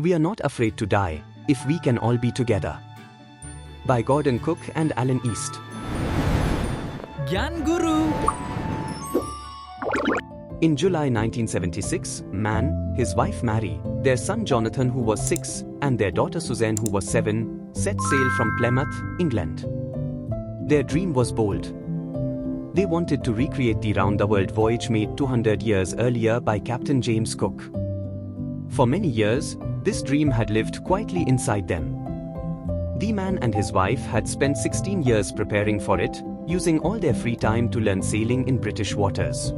We are not afraid to die, if we can all be together. By Gordon Cook and Alan East. Gyan Guru. In July 1976, Man, his wife Mary, their son Jonathan who was 6, and their daughter Suzanne who was 7, set sail from Plymouth, England. Their dream was bold. They wanted to recreate the round-the-world voyage made 200 years earlier by Captain James Cook. For many years, this dream had lived quietly inside them. The man and his wife had spent 16 years preparing for it, using all their free time to learn sailing in British waters.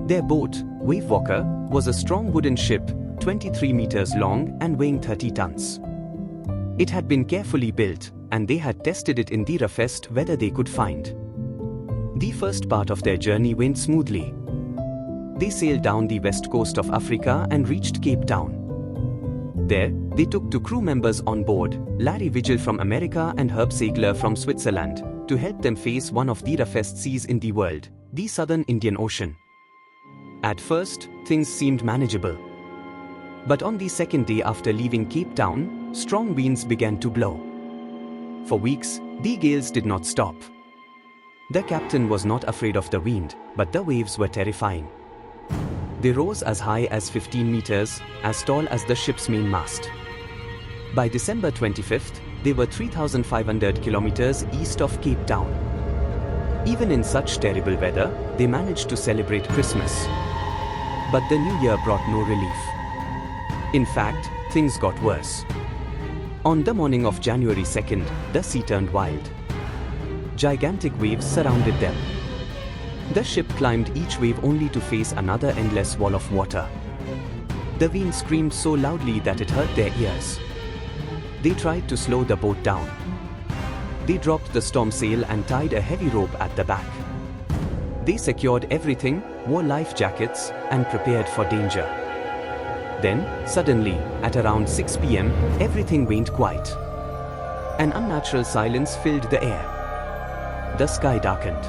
Their boat, Wave Walker, was a strong wooden ship, 23 meters long and weighing 30 tons. It had been carefully built, and they had tested it in the roughest weather they could find. The first part of their journey went smoothly. They sailed down the west coast of Africa and reached Cape Town. There, they took 2 crew members on board, Larry Vigil from America and Herb Sagler from Switzerland, to help them face one of the roughest seas in the world, the Southern Indian Ocean. At first, things seemed manageable. But on the second day after leaving Cape Town, strong winds began to blow. For weeks, the gales did not stop. The captain was not afraid of the wind, but the waves were terrifying. They rose as high as 15 meters, as tall as the ship's main mast. By December 25th, they were 3,500 kilometers east of Cape Town. Even in such terrible weather, they managed to celebrate Christmas. But the new year brought no relief. In fact, things got worse. On the morning of January 2nd, the sea turned wild. Gigantic waves surrounded them. The ship climbed each wave only to face another endless wall of water. The wind screamed so loudly that it hurt their ears. They tried to slow the boat down. They dropped the storm sail and tied a heavy rope at the back. They secured everything, wore life jackets, and prepared for danger. Then, suddenly, at around 6 p.m., everything went quiet. An unnatural silence filled the air. The sky darkened.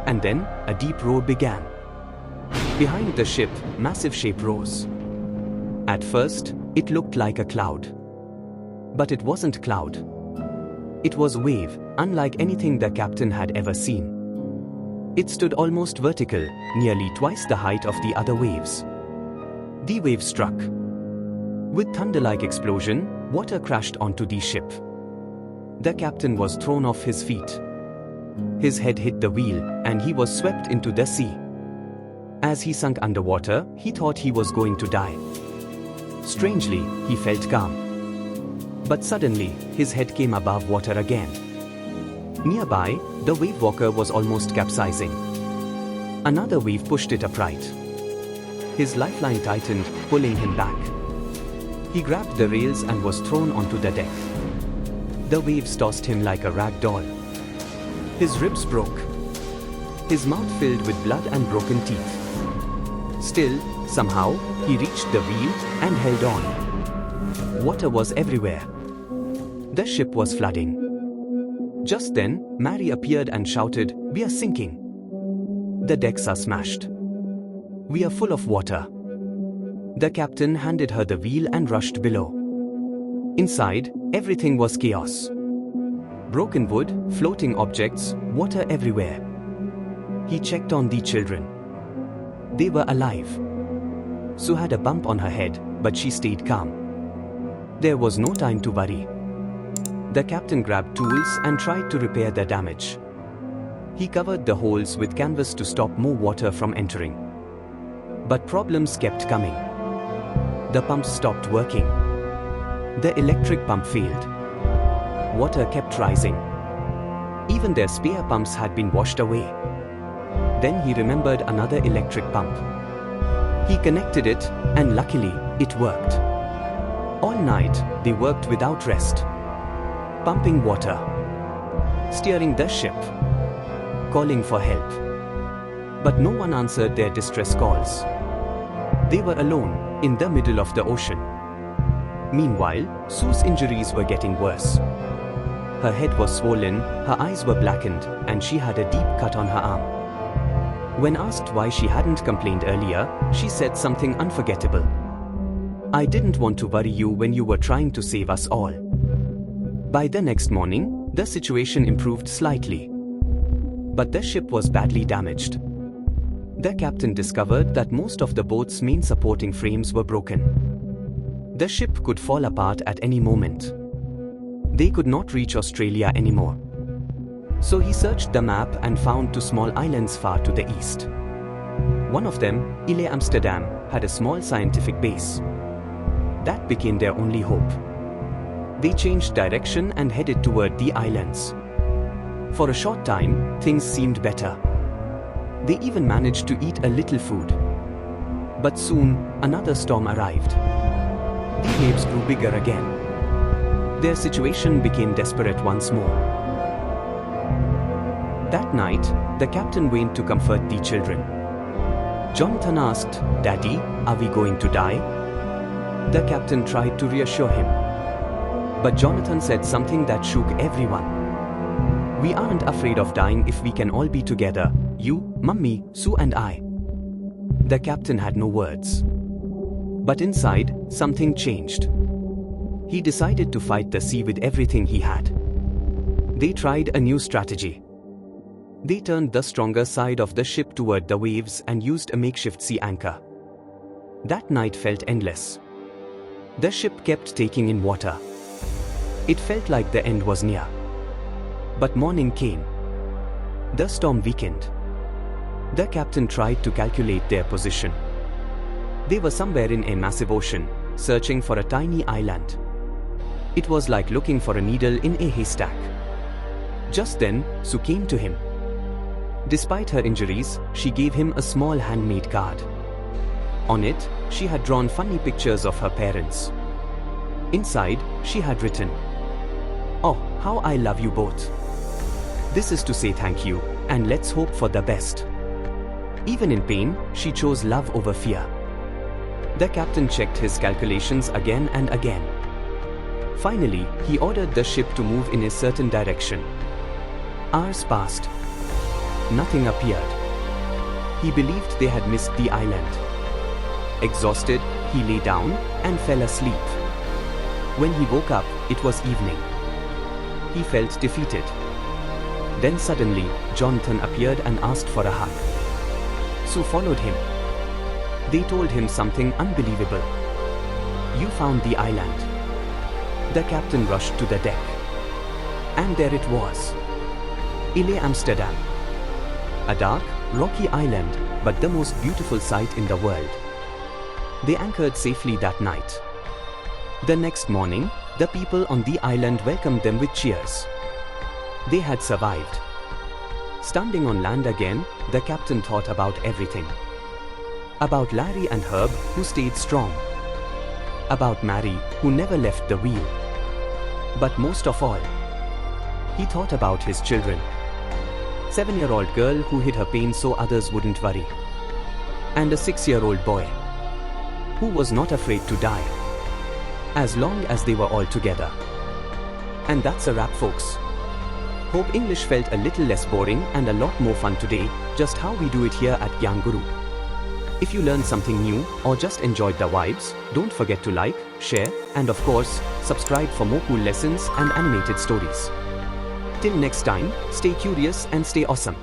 And then, a deep roar began. Behind the ship, massive shape rose. At first, it looked like a cloud. But it wasn't cloud. It was a wave, unlike anything the captain had ever seen. It stood almost vertical, nearly twice the height of the other waves. The wave struck. With thunder-like explosion, water crashed onto the ship. The captain was thrown off his feet. His head hit the wheel, and he was swept into the sea. As he sunk underwater, he thought he was going to die. Strangely, he felt calm. But suddenly, his head came above water again. Nearby, the wave walker was almost capsizing. Another wave pushed it upright. His lifeline tightened, pulling him back. He grabbed the rails and was thrown onto the deck. The waves tossed him like a rag doll. His ribs broke. His mouth filled with blood and broken teeth. Still, somehow, he reached the wheel and held on. Water was everywhere. The ship was flooding. Just then, Mary appeared and shouted, "We are sinking. The decks are smashed. We are full of water." The captain handed her the wheel and rushed below. Inside, everything was chaos. Broken wood, floating objects, water everywhere. He checked on the children. They were alive. Sue had a bump on her head, but she stayed calm. There was no time to worry. The captain grabbed tools and tried to repair the damage. He covered the holes with canvas to stop more water from entering. But problems kept coming. The pumps stopped working. The electric pump failed. Water kept rising. Even their spare pumps had been washed away. Then he remembered another electric pump. He connected it, and luckily, it worked. All night, they worked without rest. Pumping water. Steering the ship. Calling for help. But no one answered their distress calls. They were alone, in the middle of the ocean. Meanwhile, Sue's injuries were getting worse. Her head was swollen, her eyes were blackened, and she had a deep cut on her arm. When asked why she hadn't complained earlier, she said something unforgettable. I didn't want to worry you when you were trying to save us all." By the next morning, the situation improved slightly. But the ship was badly damaged. The captain discovered that most of the boat's main supporting frames were broken. The ship could fall apart at any moment. They could not reach Australia anymore. So he searched the map and found two small islands far to the east. One of them, Île Amsterdam, had a small scientific base. That became their only hope. They changed direction and headed toward the islands. For a short time, things seemed better. They even managed to eat a little food. But soon, another storm arrived. The waves grew bigger again. Their situation became desperate once more. That night, the captain went to comfort the children. Jonathan asked, "Daddy, are we going to die?" The captain tried to reassure him. But Jonathan said something that shook everyone. "We aren't afraid of dying if we can all be together, you, Mummy, Sue and I." The captain had no words. But inside, something changed. He decided to fight the sea with everything he had. They tried a new strategy. They turned the stronger side of the ship toward the waves and used a makeshift sea anchor. That night felt endless. The ship kept taking in water. It felt like the end was near. But morning came. The storm weakened. The captain tried to calculate their position. They were somewhere in a massive ocean, searching for a tiny island. It was like looking for a needle in a haystack. Just then, Sue came to him. Despite her injuries, she gave him a small handmade card. On it, she had drawn funny pictures of her parents. Inside, she had written, "Oh, how I love you both. This is to say thank you, and let's hope for the best." Even in pain, she chose love over fear. The captain checked his calculations again and again. Finally, he ordered the ship to move in a certain direction. Hours passed. Nothing appeared. He believed they had missed the island. Exhausted, he lay down and fell asleep. When he woke up, it was evening. He felt defeated. Then suddenly, Jonathan appeared and asked for a hug. Sue followed him. They told him something unbelievable. "You found the island." The captain rushed to the deck. And there it was. Île Amsterdam. A dark, rocky island, but the most beautiful sight in the world. They anchored safely that night. The next morning, the people on the island welcomed them with cheers. They had survived. Standing on land again, the captain thought about everything. About Larry and Herb, who stayed strong. About Mary, who never left the wheel. But most of all, he thought about his children. 7-year-old girl who hid her pain so others wouldn't worry. And a 6-year-old boy who was not afraid to die, as long as they were all together. And that's a wrap, folks. Hope English felt a little less boring and a lot more fun today, just how we do it here at Gyan Guru. If you learned something new or just enjoyed the vibes, don't forget to like, share, and of course, subscribe for more cool lessons and animated stories. Till next time, stay curious and stay awesome.